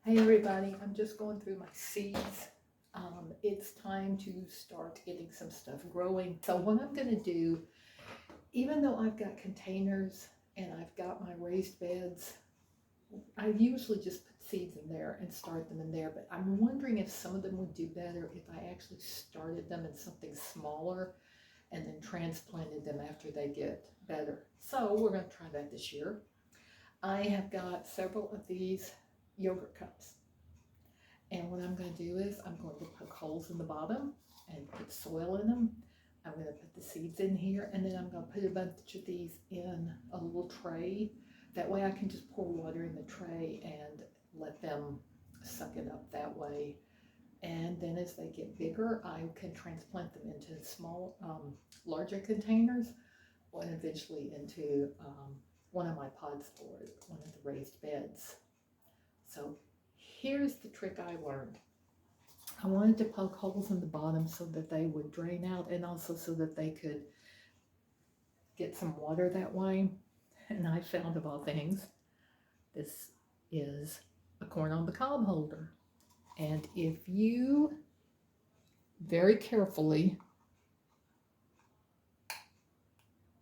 Hey everybody, I'm just going through my seeds. It's time to start getting some stuff growing. So what I'm going to do, even though I've got containers and I've got my raised beds, I usually just put seeds in there and start them in there. But I'm wondering if some of them would do better if I actually started them in something smaller and then transplanted them after they get better. So we're going to try that this year. I have got several of these yogurt cups. And what I'm going to do is I'm going to poke holes in the bottom and put soil in them. I'm going to put the seeds in here, and then I'm going to put a bunch of these in a little tray. That way I can just pour water in the tray and let them suck it up that way. And then as they get bigger, I can transplant them into small, larger containers, and eventually into one of my pods for one of the raised beds. So here's the trick I learned. I wanted to poke holes in the bottom so that they would drain out, and also so that they could get some water that way. And I found, of all things, this is a corn on the cob holder. And if you very carefully,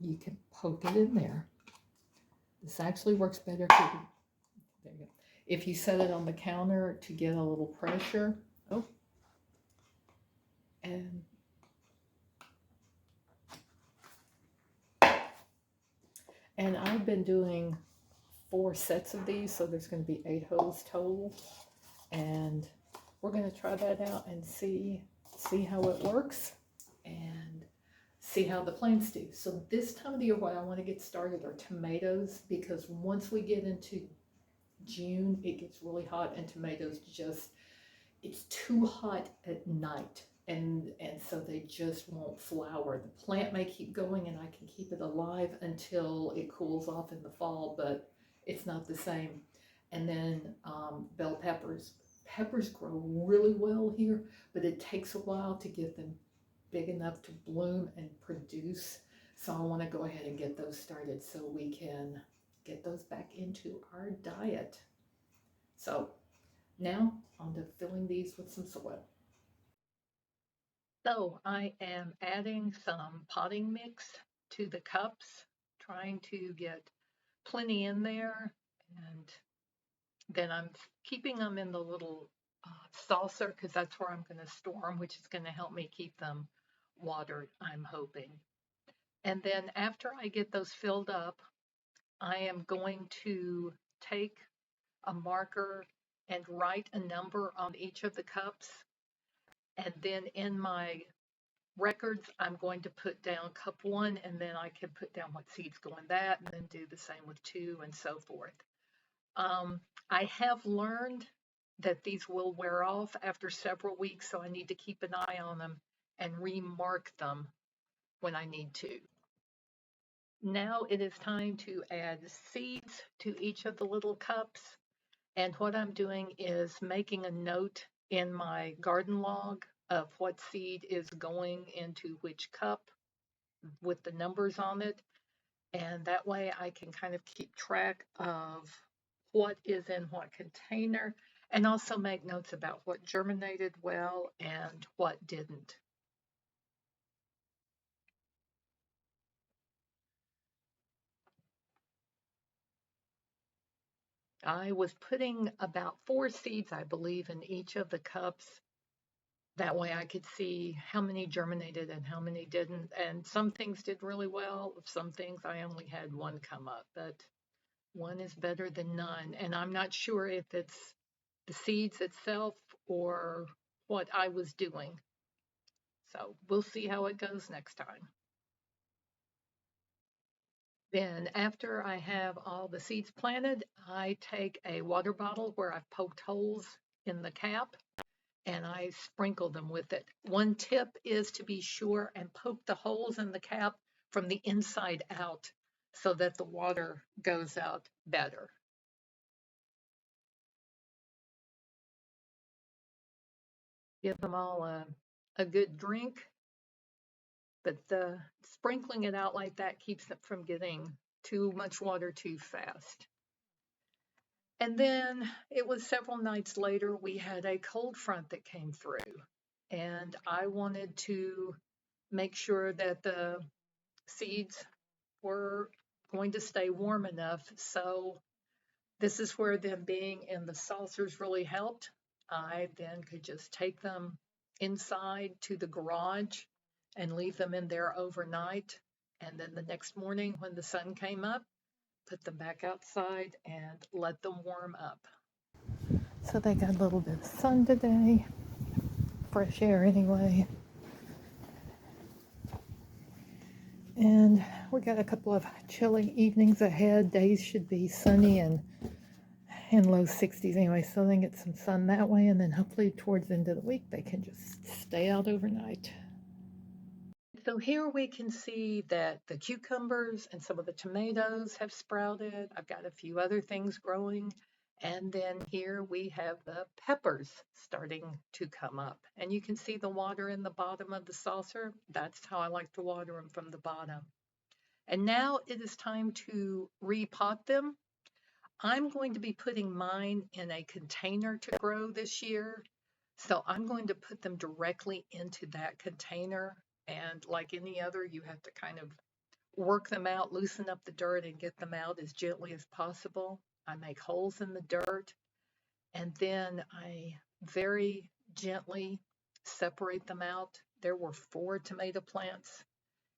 you can poke it in there. This actually works better there you go. If you set it on the counter to get a little pressure. Oh, and I've been doing 4 sets of these, so there's going to be 8 holes total, and we're going to try that out and see how it works and see how the plants do. So this time of the year, what I want to get started are tomatoes, because once we get into June, it gets really hot, and tomatoes it's too hot at night, and so they just won't flower. The plant may keep going and I can keep it alive until it cools off in the fall, but it's not the same. And then bell peppers. Peppers grow really well here, but it takes a while to get them big enough to bloom and produce. So I want to go ahead and get those started so we can get those back into our diet. So now on to filling these with some soil. So I am adding some potting mix to the cups, trying to get plenty in there, and then I'm keeping them in the little saucer, because that's where I'm going to store them, which is going to help me keep them watered, I'm hoping. And then after I get those filled up, I am going to take a marker and write a number on each of the cups. And then in my records, I'm going to put down cup 1, and then I can put down what seeds go in that, and then do the same with 2, and so forth. I have learned that these will wear off after several weeks, so I need to keep an eye on them and remark them when I need to. Now it is time to add seeds to each of the little cups. And what I'm doing is making a note in my garden log of what seed is going into which cup with the numbers on it. And that way I can kind of keep track of what is in what container, and also make notes about what germinated well and what didn't. I was putting about 4 seeds, I believe, in each of the cups. That way I could see how many germinated and how many didn't. And some things did really well. Some things I only had 1 come up, but 1 is better than none. And I'm not sure if it's the seeds itself or what I was doing. So we'll see how it goes next time. Then after I have all the seeds planted, I take a water bottle where I've poked holes in the cap, and I sprinkle them with it. One tip is to be sure and poke the holes in the cap from the inside out so that the water goes out better. Give them all a good drink, but the sprinkling it out like that keeps it from getting too much water too fast. And then it was several nights later, we had a cold front that came through. And I wanted to make sure that the seeds were going to stay warm enough. So this is where them being in the saucers really helped. I then could just take them inside to the garage and leave them in there overnight. And then the next morning, when the sun came up, put them back outside and let them warm up. So they got a little bit of sun today, fresh air anyway. And we got a couple of chilly evenings ahead. Days should be sunny and in low 60s anyway, so they get some sun that way, and then hopefully towards the end of the week they can just stay out overnight. So here we can see that the cucumbers and some of the tomatoes have sprouted. I've got a few other things growing. And then here we have the peppers starting to come up. And you can see the water in the bottom of the saucer. That's how I like to water them, from the bottom. And now it is time to repot them. I'm going to be putting mine in a container to grow this year. So I'm going to put them directly into that container. And like any other, you have to kind of work them out, loosen up the dirt, and get them out as gently as possible. I make holes in the dirt, and then I very gently separate them out. There were 4 tomato plants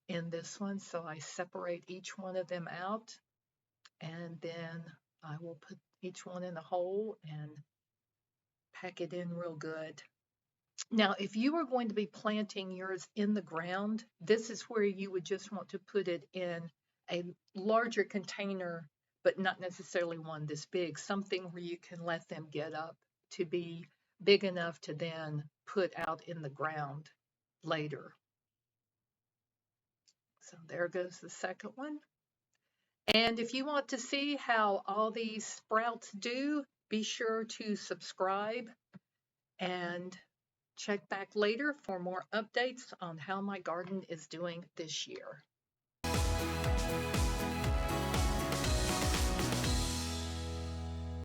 in this one, so I separate each one of them out, and then I will put each one in a hole and pack it in real good. Now, if you were going to be planting yours in the ground, this is where you would just want to put it in a larger container, but not necessarily one this big, something where you can let them get up to be big enough to then put out in the ground later. So there goes the second one. And if you want to see how all these sprouts do, be sure to subscribe and check back later for more updates on how my garden is doing this year.